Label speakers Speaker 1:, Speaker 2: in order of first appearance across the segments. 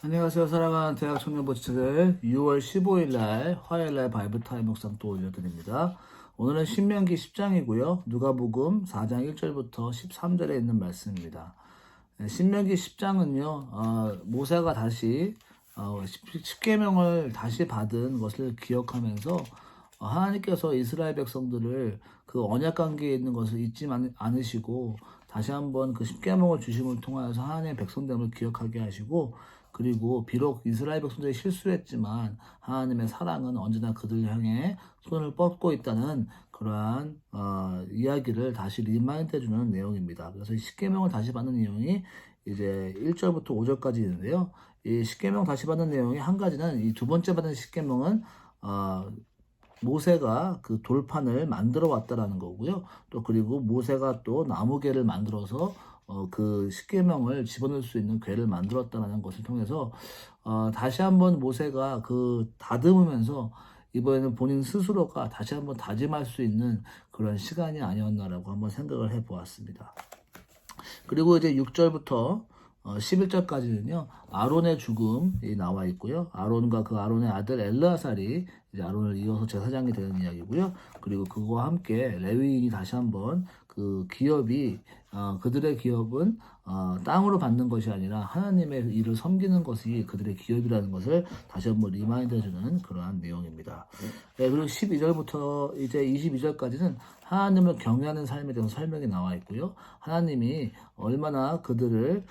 Speaker 1: 안녕하세요. 사랑하는 대학 청년 모치들 6월 15일 날 화요일 날 바이블 타임 묵상 또 올려드립니다. 오늘은 신명기 10장이고요. 누가복음 4장 1절부터 13절에 있는 말씀입니다. 신명기 10장은요. 모세가 다시 10계명을 다시 받은 것을 기억하면서 하나님께서 이스라엘 백성들을 그 언약 관계에 있는 것을 잊지 않으시고 다시 한번 그 10계명을 주심을 통하여서 하나님의 백성됨을 기억하게 하시고, 그리고 비록 이스라엘 백성들이 실수했지만 하나님의 사랑은 언제나 그들 향해 손을 뻗고 있다는 그러한 이야기를 다시 리마인드 해주는 내용입니다. 그래서 이 10계명을 다시 받는 내용이 이제 1절부터 5절까지 있는데요. 이 10계명 다시 받는 내용이 한 가지는, 이 두 번째 받은 10계명은 모세가 그 돌판을 만들어 왔다라는 거고요. 또 그리고 모세가 또 나무괴를 만들어서 그 십계명을 집어넣을 수 있는 궤를 만들었다라는 것을 통해서 다시 한번 모세가 그 다듬으면서 이번에는 본인 스스로가 다시 한번 다짐할 수 있는 그런 시간이 아니었나라고 한번 생각을 해보았습니다. 그리고 이제 6절부터 11절까지는요, 아론의 죽음이 나와 있고요. 아론과 그 아론의 아들 엘르아살이 이제 아론을 이어서 제사장이 되는 이야기고요. 그리고 그거와 함께 레위인이 다시 한번 그 기업이 그들의 기업은 땅으로 받는 것이 아니라 하나님의 일을 섬기는 것이 그들의 기업이라는 것을 다시 한번 리마인드 해주는 그러한 내용입니다. 네, 그리고 12절부터 이제 22절까지는 하나님을 경외하는 삶에 대한 설명이 나와 있고요. 하나님이 얼마나 그들을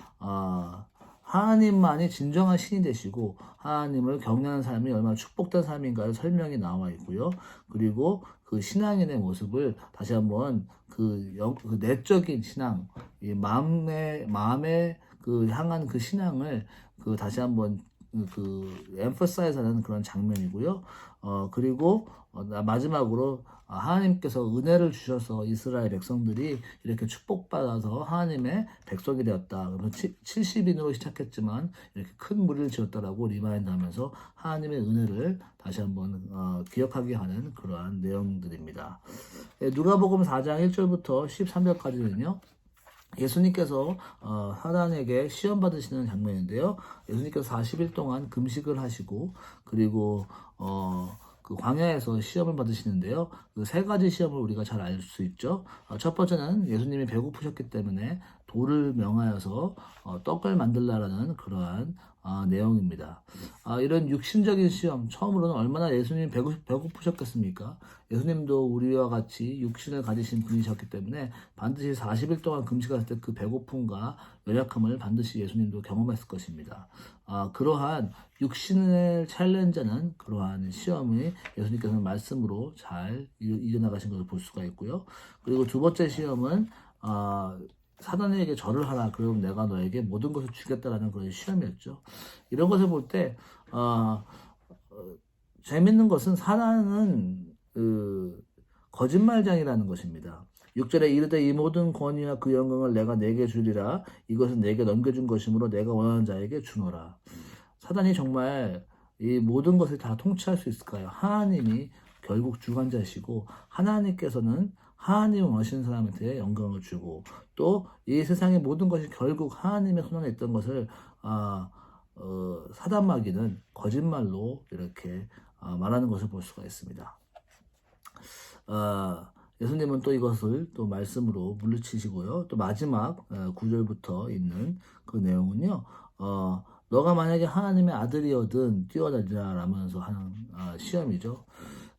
Speaker 1: 하나님만이 진정한 신이 되시고 하나님을 경외하는 삶이 얼마나 축복된 삶인가를 설명이 나와 있고요. 그리고 그 신앙인의 모습을 다시 한번 그 내적인 신앙, 이 마음에 그 향한 그 신앙을 그 다시 한번 emphasize하는 그런 장면이고요. 그리고 마지막으로 하나님께서 은혜를 주셔서 이스라엘 백성들이 이렇게 축복받아서 하나님의 백성이 되었다. 그래서 70인으로 시작했지만 이렇게 큰 무리를 지었다라고 리마인드하면서 하나님의 은혜를 다시 한번 기억하게 하는 그러한 내용들입니다. 누가복음 4장 1절부터 13절까지는요. 예수님께서 사단에게 시험 받으시는 장면인데요. 예수님께서 40일 동안 금식을 하시고, 그리고 그 광야에서 시험을 받으시는데요. 그 세 가지 시험을 우리가 잘 알 수 있죠. 첫 번째는 예수님이 배고프셨기 때문에 돌을 명하여서 떡을 만들라라는 그러한 내용입니다. 이런 육신적인 시험, 처음으로는 얼마나 예수님이 배고프셨겠습니까? 예수님도 우리와 같이 육신을 가지신 분이셨기 때문에 반드시 40일 동안 금식할 때 그 배고픔과 연약함을 반드시 예수님도 경험했을 것입니다. 그러한 육신을 챌린저는 그러한 시험이 예수님께서는 말씀으로 잘 이겨나가신 것을 볼 수가 있고요. 그리고 두 번째 시험은 사단에게 절을 하라, 그러면 내가 너에게 모든 것을 주겠다라는 그런 시험이었죠. 이런 것을 볼 때 재밌는 것은 사단은 거짓말장이라는 것입니다. 6절에 이르되 이 모든 권위와 그 영광을 내가 내게 주리라, 이것은 내게 넘겨준 것이므로 내가 원하는 자에게 주노라. 사단이 정말 이 모든 것을 다 통치할 수 있을까요? 하나님이 결국 주관자시고 하나님께서는 하나님을 원하시는 사람한테 영광을 주고, 또 이 세상의 모든 것이 결국 하나님의 손 안에 있던 것을 사단마귀는 거짓말로 이렇게 말하는 것을 볼 수가 있습니다. 예수님은 또 이것을 또 말씀으로 물리치시고요. 또 마지막 9절부터 있는 그 내용은요. 너가 만약에 하나님의 아들이어든 뛰어다니라 라면서 하는 시험이죠.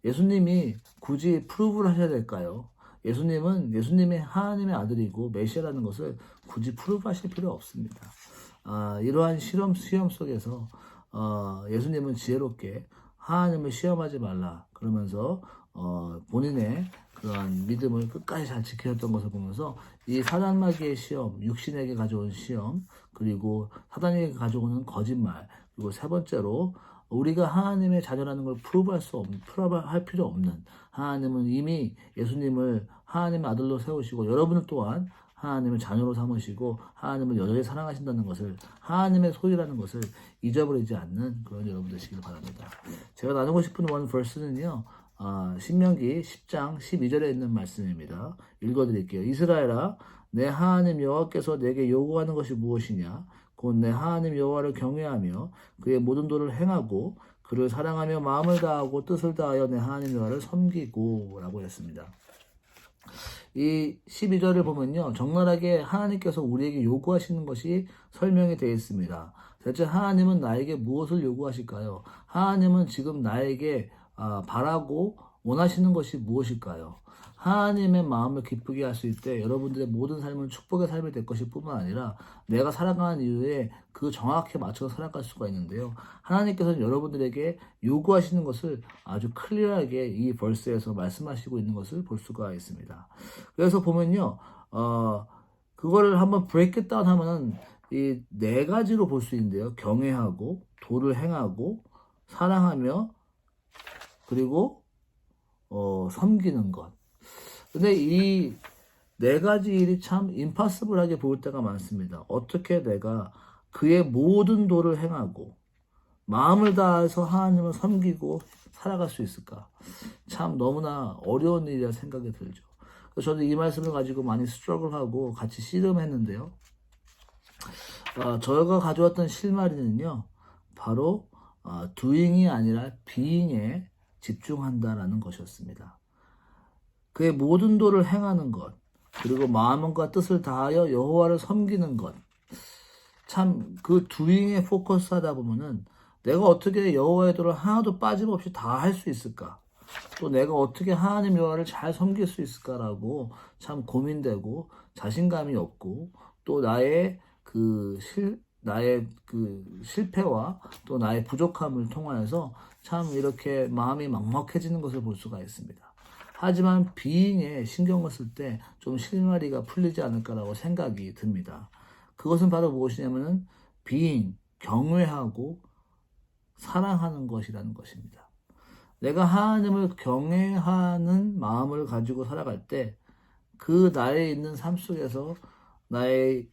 Speaker 1: 예수님이 굳이 프루브를 하셔야 될까요? 예수님이 하나님의 아들이고 메시아라는 것을 굳이 프루브하실 필요 없습니다. 이러한 시험 속에서 예수님은 지혜롭게 하나님을 시험하지 말라 그러면서 본인의 그러한 믿음을 끝까지 잘 지켜줬던 것을 보면서 이 사단마귀의 시험, 육신에게 가져온 시험, 그리고 사단에게 가져오는 거짓말, 그리고 세 번째로 우리가 하나님의 자녀라는 걸 프로브할 필요 없는, 하나님은 이미 예수님을 하나님의 아들로 세우시고 여러분을 또한 하나님을 자녀로 삼으시고 하나님을 여전히 사랑하신다는 것을, 하나님의 소유라는 것을 잊어버리지 않는 그런 여러분 되시길 바랍니다. 제가 나누고 싶은 원 verse는요. 신명기 10장 12절에 있는 말씀입니다. 읽어드릴게요. 이스라엘아, 내 하나님 여호와께서 내게 요구하는 것이 무엇이냐? 곧 내 하나님 여호와를 경외하며 그의 모든 도를 행하고 그를 사랑하며 마음을 다하고 뜻을 다하여 내 하나님 여호와를 섬기고 라고 했습니다. 이 12절을 보면요, 적나라하게 하나님께서 우리에게 요구하시는 것이 설명이 되어 있습니다. 대체 하나님은 나에게 무엇을 요구하실까요? 하나님은 지금 나에게 바라고 원하시는 것이 무엇일까요? 하나님의 마음을 기쁘게 할 수 있게 여러분들의 모든 삶은 축복의 삶이 될 것일 뿐만 아니라 내가 살아가는 이유에 그 정확하게 맞춰서 살아갈 수가 있는데요. 하나님께서는 여러분들에게 요구하시는 것을 아주 클리어하게 이 벌스에서 말씀하시고 있는 것을 볼 수가 있습니다. 그래서 보면요, 그거를 한번 브레이크 다운 하면은 이 네 가지로 볼 수 있는데요. 경외하고, 도를 행하고, 사랑하며, 그리고 섬기는 것. 근데 이 네 가지 일이 참 임파서블하게 보일 때가 많습니다. 어떻게 내가 그의 모든 도를 행하고 마음을 다해서 하나님을 섬기고 살아갈 수 있을까? 참 너무나 어려운 일이라 생각이 들죠. 그래서 저도 이 말씀을 가지고 많이 스트러글하고 같이 씨름했는데요. 저희가 가져왔던 실마리는요, 바로 doing이 아니라 being에 집중한다라는 것이었습니다. 그의 모든 도를 행하는 것, 그리고 마음과 뜻을 다하여 여호와를 섬기는 것. 참 그 doing에 포커스하다 보면은 내가 어떻게 여호와의 도를 하나도 빠짐없이 다 할 수 있을까? 또 내가 어떻게 하나님 여호와를 잘 섬길 수 있을까라고 참 고민되고 자신감이 없고 또 나의 그 실패와 또 나의 부족함을 통하여서 참 이렇게 마음이 막막해지는 것을 볼 수가 있습니다. 하지만 비잉에 신경을 쓸 때 좀 실마리가 풀리지 않을까라고 생각이 듭니다. 그것은 바로 무엇이냐면은 비잉, 경외하고 사랑하는 것이라는 것입니다. 내가 하나님을 경외하는 마음을 가지고 살아갈 때 그 나에 있는 삶 속에서 나의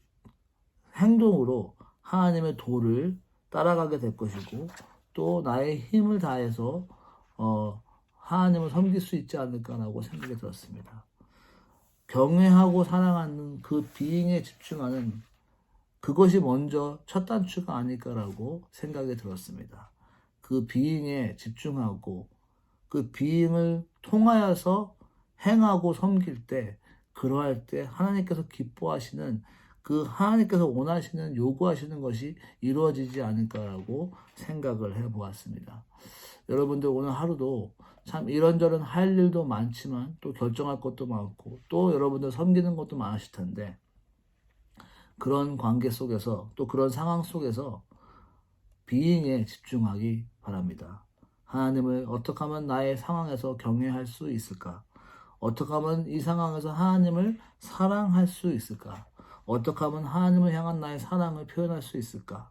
Speaker 1: 행동으로 하나님의 도를 따라가게 될 것이고 또 나의 힘을 다해서 하나님을 섬길 수 있지 않을까라고 생각이 들었습니다. 경외하고 사랑하는 그 비잉에 집중하는 그것이 먼저 첫 단추가 아닐까라고 생각이 들었습니다. 그 비잉에 집중하고 그 비잉을 통하여서 행하고 섬길 때 그러할 때 하나님께서 기뻐하시는 그 하나님께서 원하시는 요구하시는 것이 이루어지지 않을까라고 생각을 해보았습니다. 여러분들 오늘 하루도 참 이런저런 할 일도 많지만 또 결정할 것도 많고 또 여러분들 섬기는 것도 많으실 텐데 그런 관계 속에서 또 그런 상황 속에서 비잉에 집중하기 바랍니다. 하나님을 어떻게 하면 나의 상황에서 경외할 수 있을까? 어떻게 하면 이 상황에서 하나님을 사랑할 수 있을까? 어떻게 하면 하나님을 향한 나의 사랑을 표현할 수 있을까?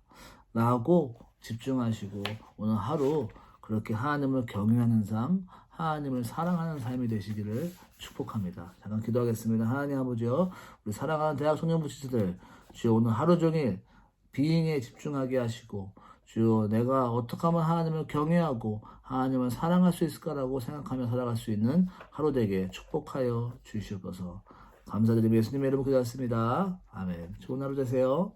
Speaker 1: 라고 집중하시고 오늘 하루 그렇게 하나님을 경외하는 삶, 하나님을 사랑하는 삶이 되시기를 축복합니다. 잠깐 기도하겠습니다. 하나님 아버지요, 우리 사랑하는 대학 소년부 지체들 주여 오늘 하루 종일 비잉에 집중하게 하시고 주여 내가 어떻게 하면 하나님을 경외하고 하나님을 사랑할 수 있을까라고 생각하며 살아갈 수 있는 하루 되게 축복하여 주시옵소서. 감사드리며 예수님의 이름으로 기도했습니다. 아멘. 좋은 하루 되세요.